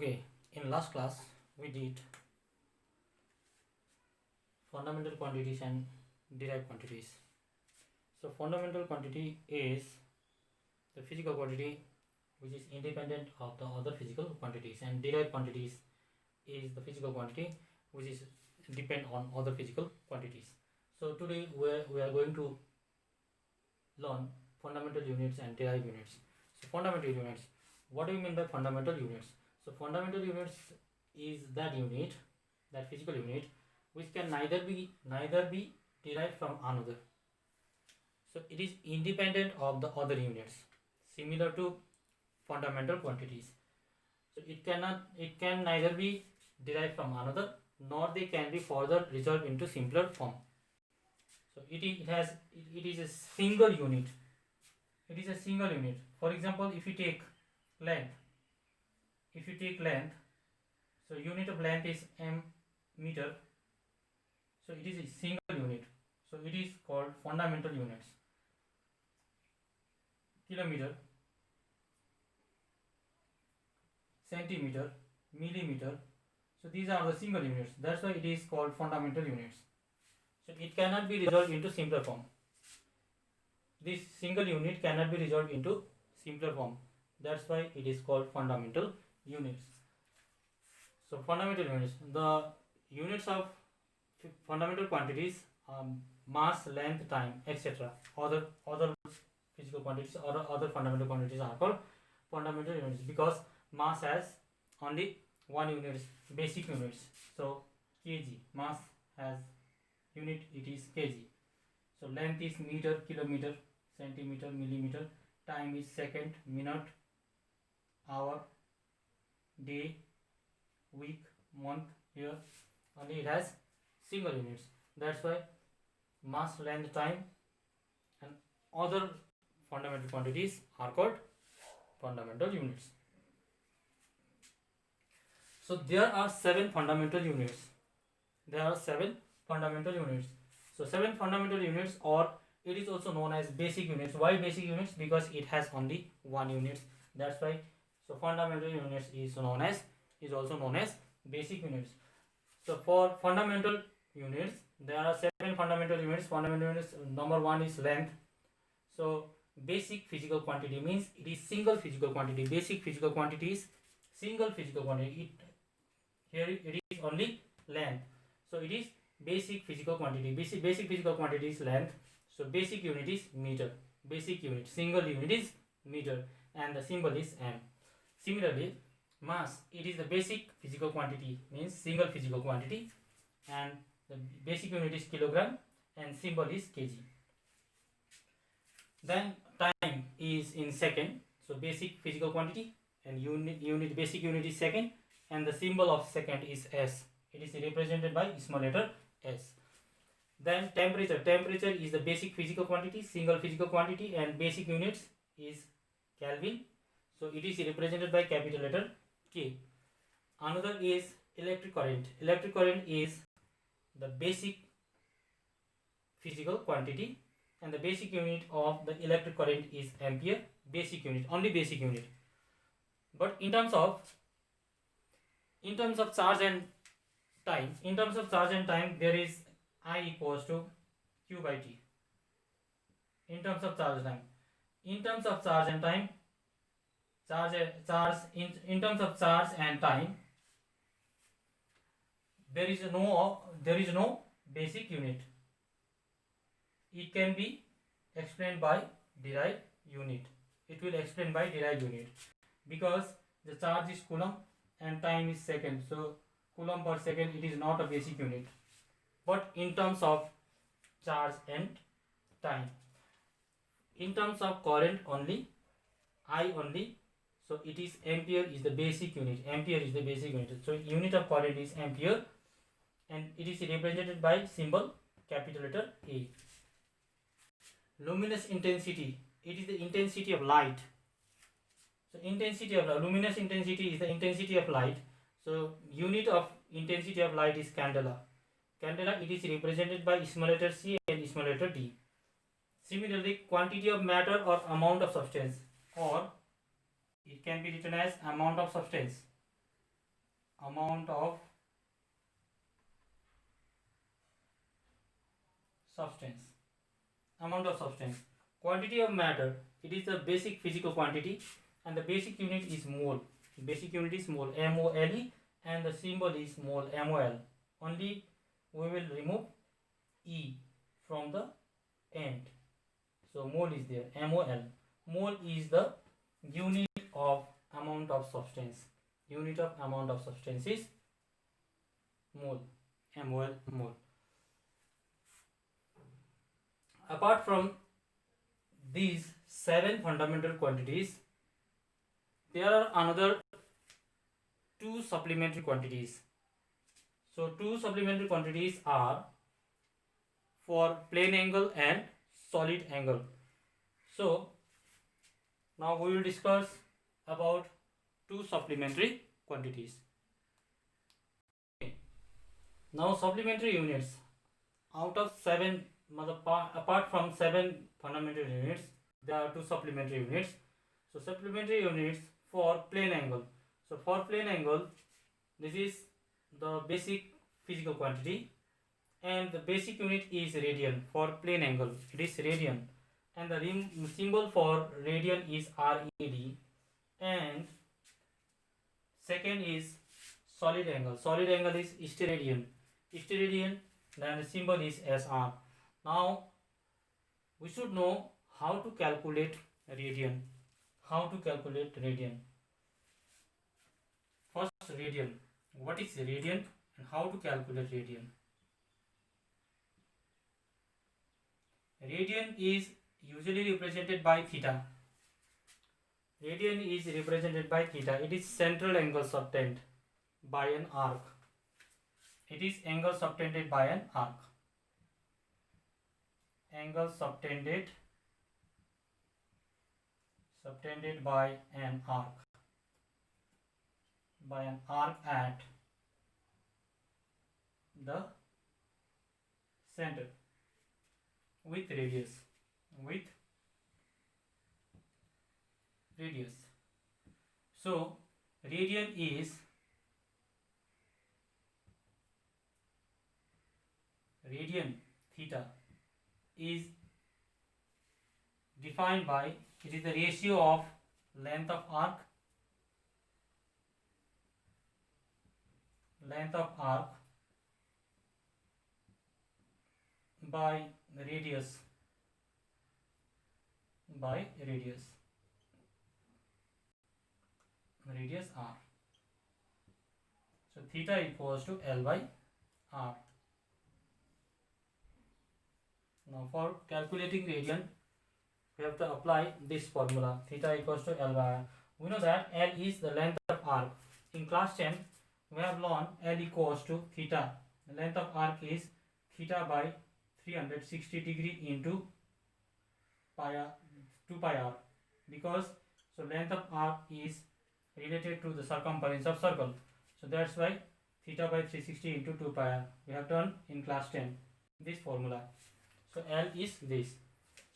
Okay, in last class we did fundamental quantities and derived quantities. So fundamental quantity is the physical quantity which is independent of the other physical quantities, and derived quantities is the physical quantity which is depend on other physical quantities. So today we are going to learn fundamental units and derived units. So fundamental units, what do you mean by fundamental units? So fundamental units is that unit, that physical unit which can neither be derived from another. So it is independent of the other units, similar to fundamental quantities. So it can neither be derived from another, nor they can be further resolved into simpler form. So it is a single unit. It is a single unit. For example, if you take length, so unit of length is meter. So it is a single unit. So it is called fundamental units. Kilometer, centimeter, millimeter. So these are the single units. That's why it is called fundamental units. So it cannot be resolved into simpler form. This single unit cannot be resolved into simpler form. That's why it is called fundamental units. So fundamental units, the units of fundamental quantities, mass, length, time, etc. Other physical quantities or other fundamental quantities are called fundamental units because mass has only one unit, basic units. So kg, mass has unit, it is kg. So length is meter, kilometer, centimeter, millimeter. Time is second, minute, hour, day, week, month, year. Only it has single units. That's why mass, length, time and other fundamental quantities are called fundamental units. So there are 7 fundamental units. So 7 fundamental units, or it is also known as basic units. Why basic units? Because it has only one unit. That's why. So fundamental units is also known as basic units. So for fundamental units, there are 7 fundamental units. Fundamental units, number 1 is length. So basic physical quantity means it is single physical quantity. Basic physical quantity is single physical quantity. Here it is only length. So it is basic physical quantity. Basic physical quantity is length. So basic unit is meter. Basic unit, single unit is meter, and the symbol is m. Similarly, mass, it is the basic physical quantity, means single physical quantity, and the basic unit is kilogram and symbol is kg. Then time is in second. So basic physical quantity and basic unit is second, and the symbol of second is s. It is represented by small letter s. Then temperature is the basic physical quantity, single physical quantity, and basic units is Kelvin. So it is represented by capital letter K. Another is electric current. Electric current is the basic physical quantity, and the basic unit of the electric current is ampere. Basic unit, only basic unit. But in terms of charge and time, there is I equals to Q by T. In terms of charge and time, in terms of charge and time, there is no basic unit. It can be explained by derived unit. It will explain by derived unit because the charge is coulomb and time is second. So coulomb per second, it is not a basic unit. But in terms of charge and time, in terms of current only, I only, so it is ampere is the basic unit. Ampere is the basic unit. So unit of current is ampere, and it is represented by symbol capital letter A. Luminous intensity, it is the intensity of light. So luminous intensity is the intensity of light. So unit of intensity of light is candela. It is represented by small letter C and small letter D. Similarly, quantity of matter or amount of substance, or it can be written as amount of substance. amount of substance. Amount of substance. Quantity of matter, it is the basic physical quantity, and the basic unit is mole. Basic unit is mole, MOLE, and the symbol is mole, MOL. Only we will remove E from the end. So mole is there, MOL. Mole is the unit of amount of substance. Unit of amount of substance is mole, MOL, mole. Apart from these 7 fundamental quantities, there are another 2 supplementary quantities. So 2 supplementary quantities are for plane angle and solid angle. So now we will discuss about 2 supplementary quantities. Now supplementary units, out of 7, apart from 7 fundamental units, there are 2 supplementary units. So supplementary units for plane angle. So for plane angle, this is the basic physical quantity, and the basic unit is radian. For plane angle, it is radian, and the symbol for radian is RAD, and second is solid angle. Solid angle is steradian. Steradian, then the symbol is SR. Now we should know how to calculate radian. How to calculate radian? First, radian. What is radian and how to calculate radian? Radian is usually represented by theta. Radian is represented by theta. It is central angle subtended by an arc. It is angle subtended by an arc. Angle subtended by an arc. By an arc at the center with radius. So radian theta is defined by, it is the ratio of length of arc by radius r. So theta equals to L by r. Now for calculating radian, we have to apply this formula, theta equals to L by r. We know that L is the length of arc. In class 10, we have learned L equals to theta. The length of arc is theta by 360 degree into 2 pi r, because so length of arc is related to the circumference of circle. So that's why theta by 360 into 2 pi r. We have done in class 10 this formula. So L is this.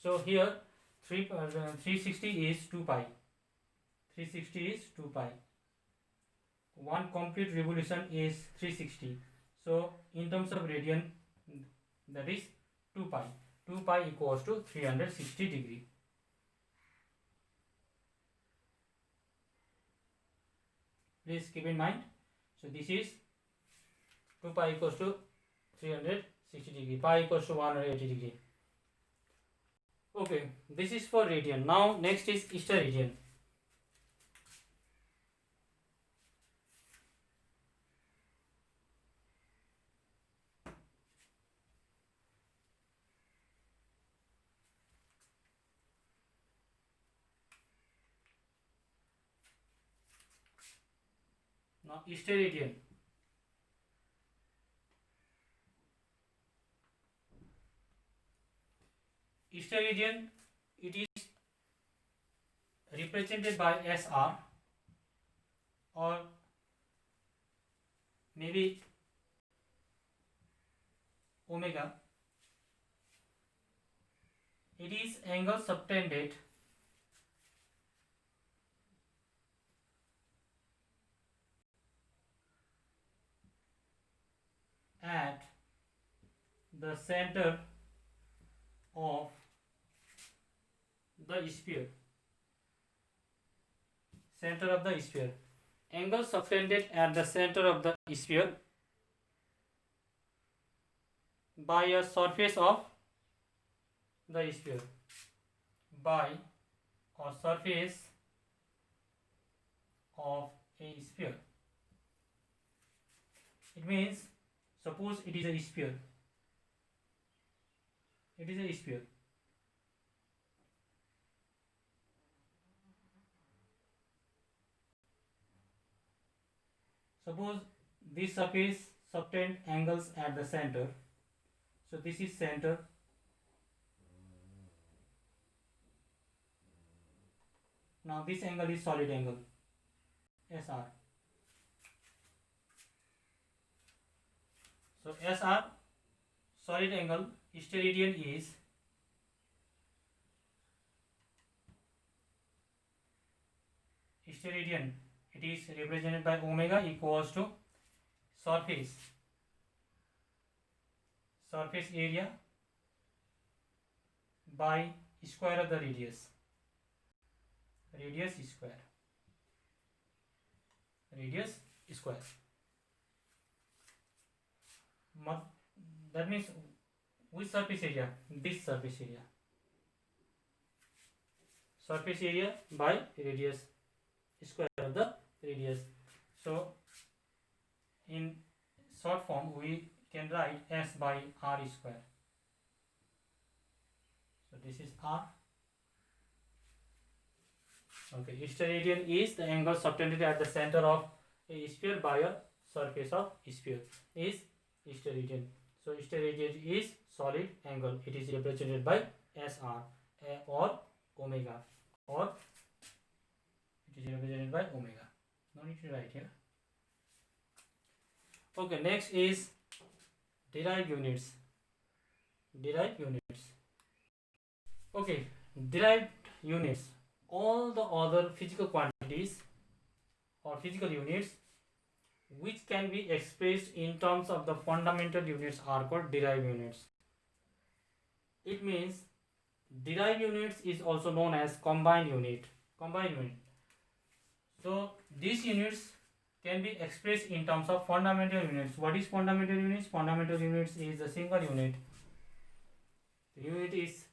So here 360 is 2 pi. 360 is 2 pi. One complete revolution is 360. So in terms of radian, that is 2 pi. 2 pi equals to 360 degree. Please keep in mind. So this is 2 pi equals to 360 degree. Pi equals to 180 degree. Okay, this is for radian. Now next is steradian. Now steradian. Steradian, it is represented by SR, or maybe omega. It is angle subtended at the center of the sphere. Center of the sphere. Angle subtended at the center of the sphere by a surface of the sphere. By a surface of a sphere. It means, suppose it is a sphere. It is a sphere. Suppose this surface subtend angles at the center. So this is center. Now this angle is solid angle, SR. So SR, solid angle, steradian is steradian. It is represented by omega equals to surface area by square of the radius square. That means which surface area? This surface area. Surface area by radius square of the radius. So in short form we can write S by R square. So this is R. Okay, steradian is the angle subtended at the center of a sphere by a surface of sphere is steradian. So steradian is solid angle. It is represented by SR or omega, or it is represented by omega. No need to write here. Okay, next is derived units. Okay, derived units. All the other physical quantities or physical units which can be expressed in terms of the fundamental units are called derived units. It means derived units is also known as combined unit. So these units can be expressed in terms of fundamental units. What is fundamental units? Fundamental units is a single unit. The unit is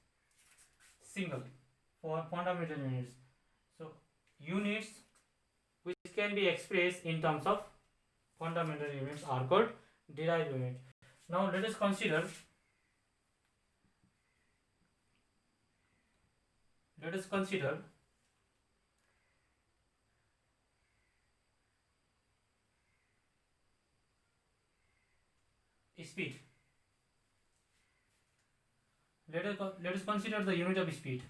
single for fundamental units. So units which can be expressed in terms of fundamental units are called derived unit. Now let us consider speed. Let us consider the unit of speed.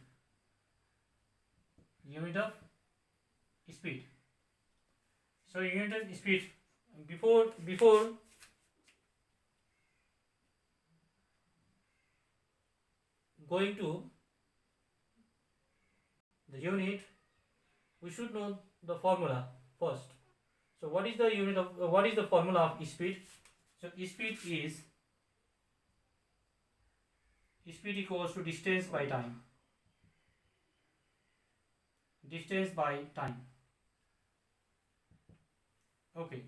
So unit of speed, before going to the unit, we should know the formula first. So what is the formula of speed? So speed equals to distance by time. Okay.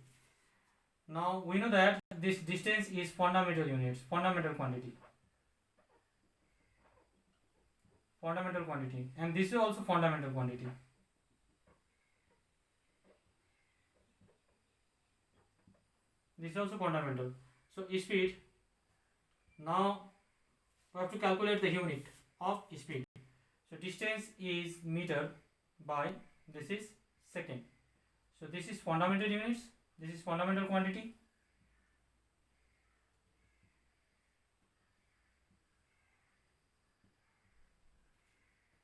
Now we know that this distance is fundamental quantity, and this is also fundamental quantity. This is also fundamental. So speed. Now we have to calculate the unit of speed. So distance is meter by this is second. So this is fundamental units. This is fundamental quantity.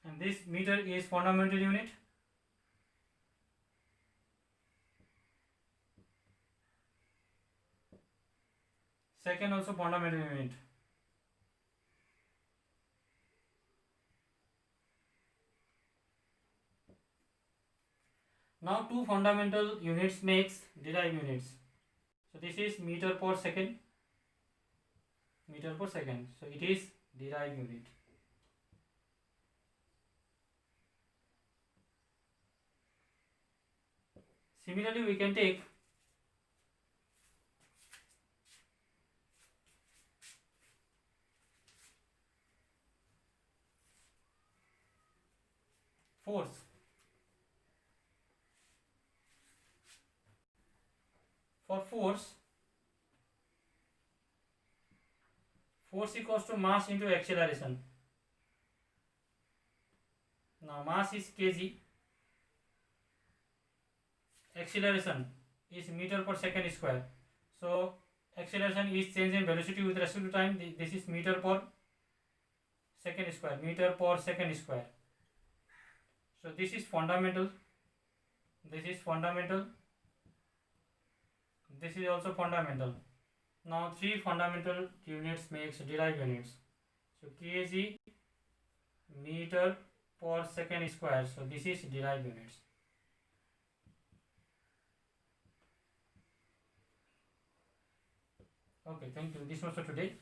And this meter is fundamental unit. Second also fundamental unit. Now two fundamental units makes derived units. So this is meter per second meter per second. So it is derived unit. Similarly, we can take force. For force equals to mass into acceleration. Now mass is kg, acceleration is meter per second square. So acceleration is change in velocity with respect to time. This is meter per second square, meter per second square. So this is fundamental, this is fundamental, this is also fundamental. Now three fundamental units makes derived units. So kg, meter per second square. So this is derived units. Okay, thank you. This was for today.